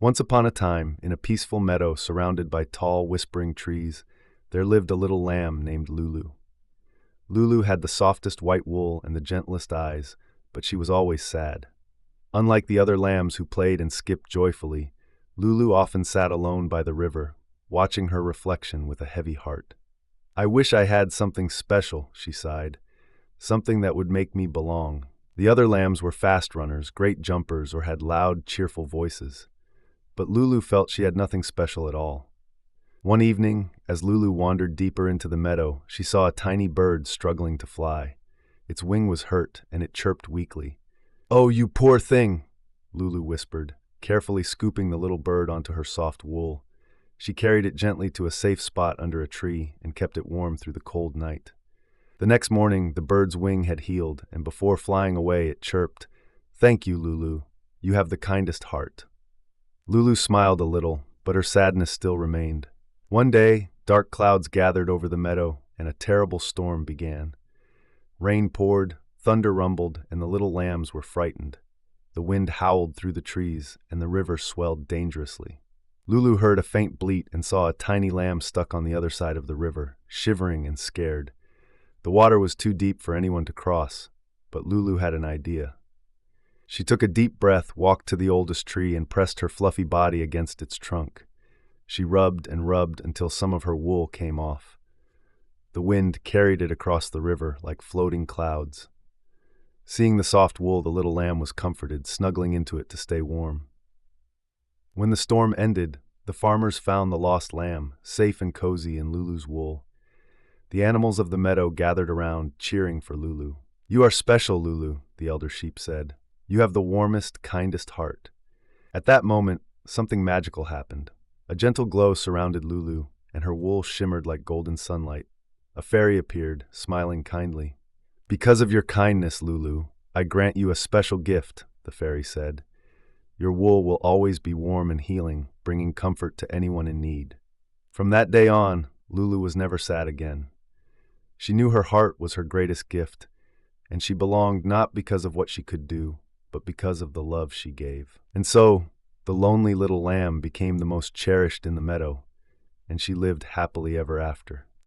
Once upon a time, in a peaceful meadow surrounded by tall, whispering trees, there lived a little lamb named Lulu. Lulu had the softest white wool and the gentlest eyes, but she was always sad. Unlike the other lambs who played and skipped joyfully, Lulu often sat alone by the river, watching her reflection with a heavy heart. "I wish I had something special," she sighed, "something that would make me belong." The other lambs were fast runners, great jumpers, or had loud, cheerful voices. But Lulu felt she had nothing special at all. One evening, as Lulu wandered deeper into the meadow, she saw a tiny bird struggling to fly. Its wing was hurt, and it chirped weakly. "Oh, you poor thing," Lulu whispered, carefully scooping the little bird onto her soft wool. She carried it gently to a safe spot under a tree and kept it warm through the cold night. The next morning, the bird's wing had healed, and before flying away, it chirped, "Thank you, Lulu. You have the kindest heart." Lulu smiled a little, but her sadness still remained. One day, dark clouds gathered over the meadow, and a terrible storm began. Rain poured, thunder rumbled, and the little lambs were frightened. The wind howled through the trees, and the river swelled dangerously. Lulu heard a faint bleat and saw a tiny lamb stuck on the other side of the river, shivering and scared. The water was too deep for anyone to cross, but Lulu had an idea. She took a deep breath, walked to the oldest tree, and pressed her fluffy body against its trunk. She rubbed and rubbed until some of her wool came off. The wind carried it across the river like floating clouds. Seeing the soft wool, the little lamb was comforted, snuggling into it to stay warm. When the storm ended, the farmers found the lost lamb, safe and cozy in Lulu's wool. The animals of the meadow gathered around, cheering for Lulu. "You are special, Lulu," the elder sheep said. "You have the warmest, kindest heart." At that moment, something magical happened. A gentle glow surrounded Lulu, and her wool shimmered like golden sunlight. A fairy appeared, smiling kindly. "Because of your kindness, Lulu, I grant you a special gift," the fairy said. "Your wool will always be warm and healing, bringing comfort to anyone in need." From that day on, Lulu was never sad again. She knew her heart was her greatest gift, and she belonged not because of what she could do, but because of the love she gave. And so, the lonely little lamb became the most cherished in the meadow, and she lived happily ever after.